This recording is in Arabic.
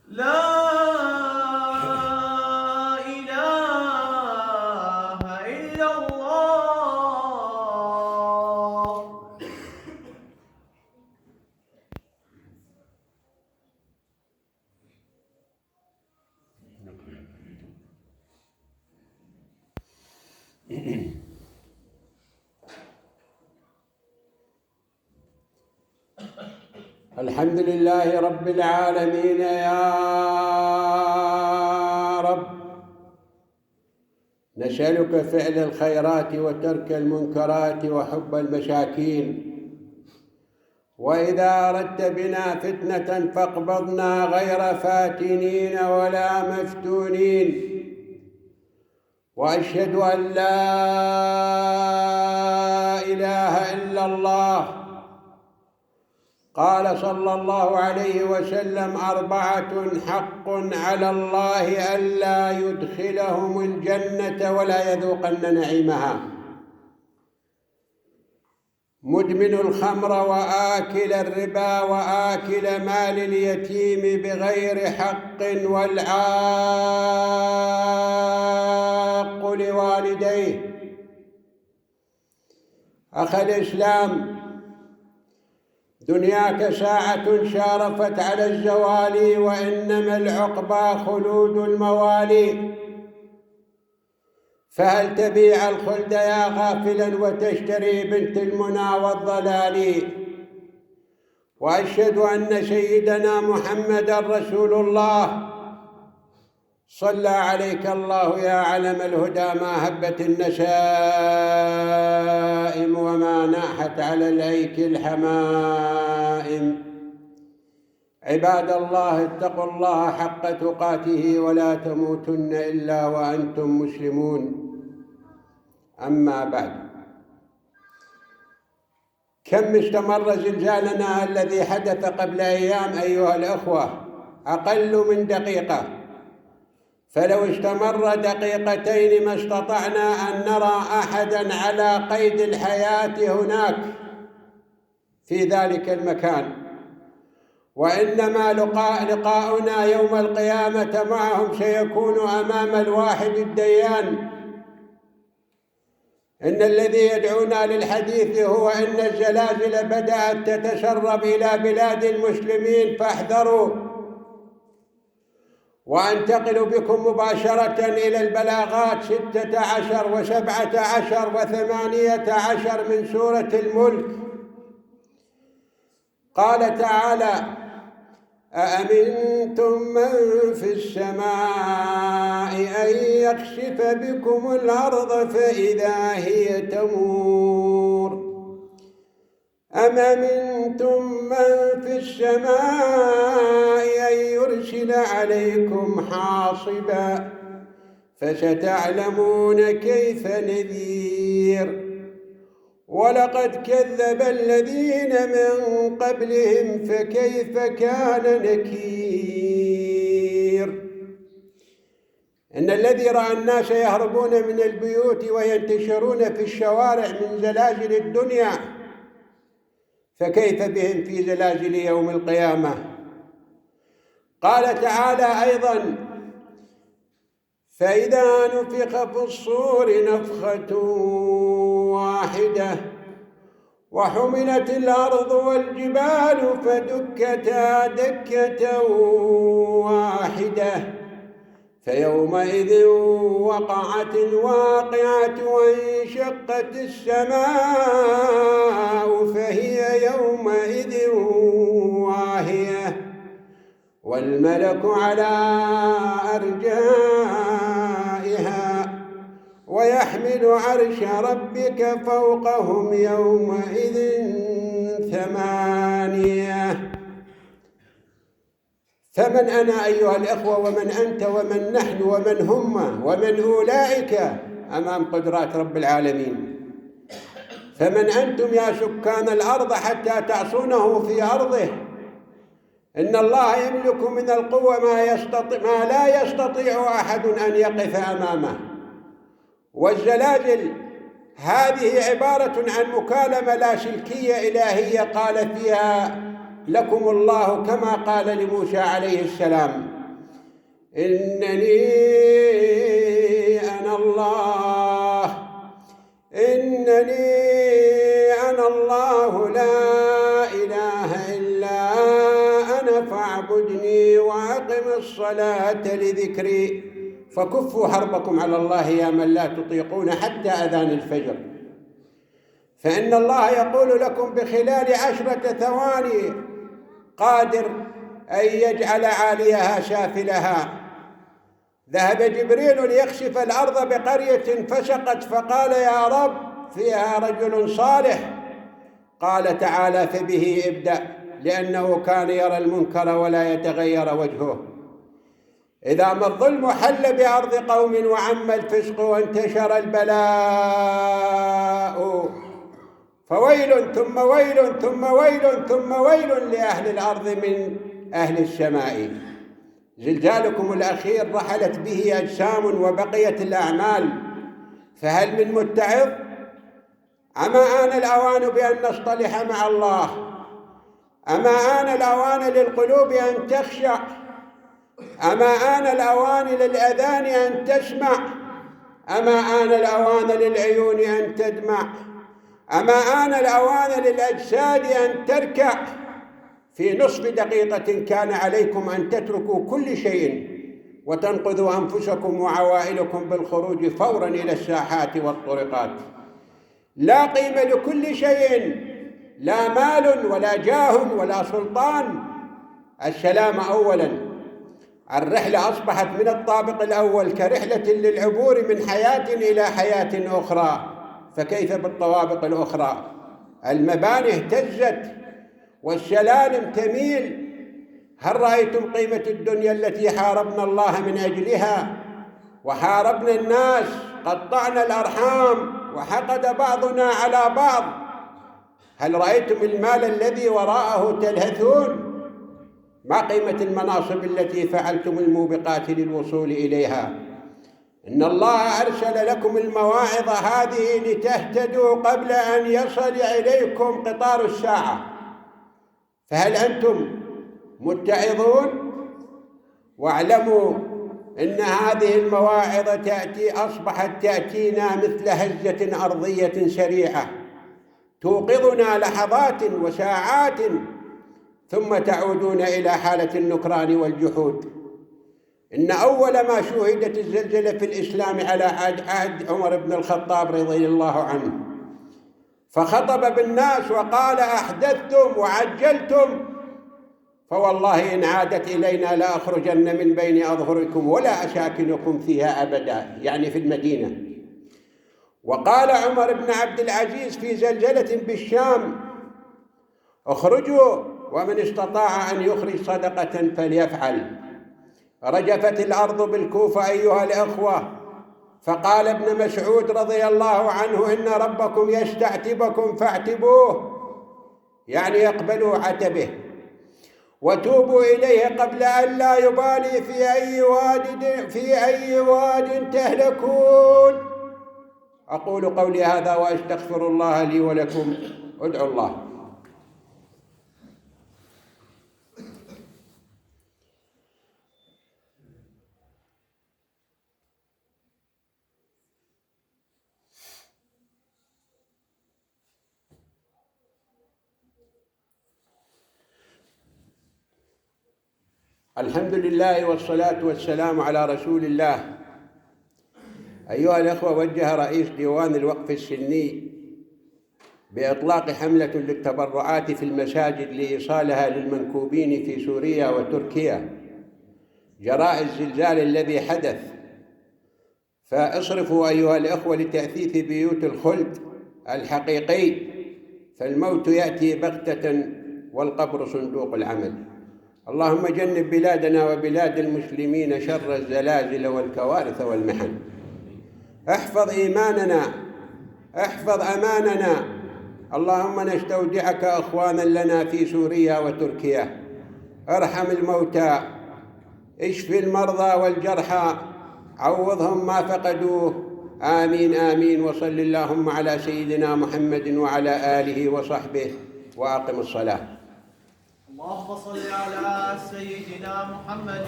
لا إله إلا الله. الحمد لله رب العالمين يا رب، نسألك فعل الخيرات وترك المنكرات وحب المساكين، وإذا أردت بنا فتنة فاقبضنا غير فاتنين ولا مفتونين. وأشهد أن لا إله إلا الله. قال صلى الله عليه وسلم: 4 حق على الله ألا يدخلهم الجنة ولا يذوقن نعيمها: مدمن الخمر وآكل الربا وآكل مال اليتيم بغير حق والعاق لوالديه. أخي الإسلام، دنياك ساعة شارفت على الزوال، وإنما العقبى خلود الموالي. فهل تبيع الخلد يا غافلا وتشتري بنت المنى والضلال؟ وأشهد أن سيدنا محمدا رسول الله. صلى عليك الله يا علم الهدى، ما هبت النسائم وما ناحت على الأيك الحمائم. عباد الله، اتقوا الله حق تقاته ولا تموتن إلا وأنتم مسلمون. أما بعد، كم استمر زلزالنا الذي حدث قبل أيام أيها الأخوة؟ أقل من دقيقة. فلو استمر دقيقتين ما استطعنا أن نرى أحدا على قيد الحياة هناك في ذلك المكان، وإنما لقاؤنا يوم القيامة معهم سيكون أمام الواحد الديان. إن الذي يدعونا للحديث هو إن الزلازل بدأت تتسرب إلى بلاد المسلمين، فاحذروا. وأنتقل بكم مباشرة إلى البلاغات 16 و17 و18 من سورة الملك. قال تعالى: أأمنتم من في السماء أن يخسف بكم الأرض فإذا هي تمور. أم أمنتم من في السماء أن يرسل عليكم حاصبا فستعلمون كيف نذير. ولقد كذب الذين من قبلهم فكيف كان نكير. إن الذي رأى الناس يهربون من البيوت وينتشرون في الشوارع من زلازل الدنيا، فكيف بهم في زلازل يوم القيامة؟ قال تعالى أيضا: فإذا نفخ في الصور نفخة واحدة وحملت الأرض والجبال فدكتا دكة واحدة فيومئذ وقعت الواقعة وانشقت السماء فهي يومئذ واهية والملك على أرجائها ويحمل عرش ربك فوقهم يومئذ 8. فمن أنا أيها الإخوة ومن أنت ومن نحن ومن هم ومن أولئك أمام قدرات رب العالمين؟ فمن أنتم يا سكان الأرض حتى تعصونه في أرضه؟ إن الله يملك من القوة ما لا يستطيع أحد أن يقف أمامه. والزلازل هذه عبارة عن مكالمة لاسلكية إلهية قال فيها لكم الله كما قال لموسى عليه السلام. إنني أنا الله، إنني أنا الله لا إله إلا أنا فاعبدني وأقم الصلاة لذكري. فكفوا حربكم على الله يا من لا تطيقون حتى أذان الفجر، فإن الله يقول لكم بخلال 10 ثواني قادر أن يجعل عاليها سافلها. ذهب جبريل ليخسف الأرض بقرية فسقت، فقال يا رب فيها رجل صالح، قال تعالى فبه ابدأ، لأنه كان يرى المنكر ولا يتغير وجهه. إذا ما الظلم حل بأرض قوم وعم الفسق وانتشر البلاء، فويل ثم ويل ثم ويل ثم ويل لأهل الأرض من أهل السماء. زلزالكم الأخير رحلت به أجسام وبقيت الأعمال، فهل من متعظ؟ أما آن الأوان بأن نصطلح مع الله، أما آن الأوان للقلوب أن تخشع، أما آن الأوان للأذان أن تسمع، أما آن الأوان للعيون أن تدمع، أما آن الأوان للأجساد أن تركع. في نصف دقيقة كان عليكم أن تتركوا كل شيء وتنقذوا أنفسكم وعوائلكم بالخروج فورا إلى الساحات والطرقات. لا قيمة لكل شيء، لا مال ولا جاه ولا سلطان. السلام أولا. الرحلة أصبحت من الطابق الأول كرحلة للعبور من حياة إلى حياة أخرى، فكيف بالطوابق الأخرى؟ المباني اهتزت والسلالم تميل. هل رأيتم قيمة الدنيا التي حاربنا الله من أجلها وحاربنا الناس؟ قطعنا الأرحام وحقد بعضنا على بعض. هل رأيتم المال الذي وراءه تلهثون؟ ما قيمة المناصب التي فعلتم الموبقات للوصول إليها؟ إن الله أرسل لكم المواعظ هذه لتهتدوا قبل أن يصل إليكم قطار الساعة، فهل أنتم متعظون؟ واعلموا إن هذه المواعظ أصبحت تأتينا مثل هزة أرضية سريعة توقظنا لحظات وساعات ثم تعودون إلى حالة النكران والجحود. إن أول ما شوهدت الزلزلة في الإسلام على عهد عمر بن الخطاب رضي الله عنه، فخطب بالناس وقال أحدثتم وعجلتم، فوالله إن عادت إلينا لأخرجن من بين أظهركم ولا أساكنكم فيها أبدا، يعني في المدينة. وقال عمر بن عبد العزيز في زلزلة بالشام اخرجوا ومن استطاع أن يخرج صدقة فليفعل. رجفت الأرض بالكوفة أيها الأخوة، فقال ابن مسعود رضي الله عنه إن ربكم يستعتبكم فاعتبوه، يعني يقبلوا عتبه وتوبوا إليه قبل أن لا يبالي في أي واد تهلكون. أقول قولي هذا وأستغفر الله لي ولكم. ادعوا الله. الحمد لله والصلاة والسلام على رسول الله. أيها الأخوة، وجه رئيس ديوان الوقف السني بإطلاق حملة للتبرعات في المساجد لإيصالها للمنكوبين في سوريا وتركيا جراء الزلزال الذي حدث، فاصرفوا أيها الأخوة لتأثيث بيوت الخلد الحقيقي، فالموت يأتي بغتة والقبر صندوق العمل. اللهم جنب بلادنا وبلاد المسلمين شر الزلازل والكوارث والمحن. احفظ إيماننا، احفظ أماننا. اللهم نستودعك أخوانا لنا في سوريا وتركيا. ارحم الموتى، اشف المرضى والجرحى، عوضهم ما فقدوه. آمين آمين. وصل اللهم على سيدنا محمد وعلى آله وصحبه، وأقم الصلاة. اللهم صل على سيدنا محمد.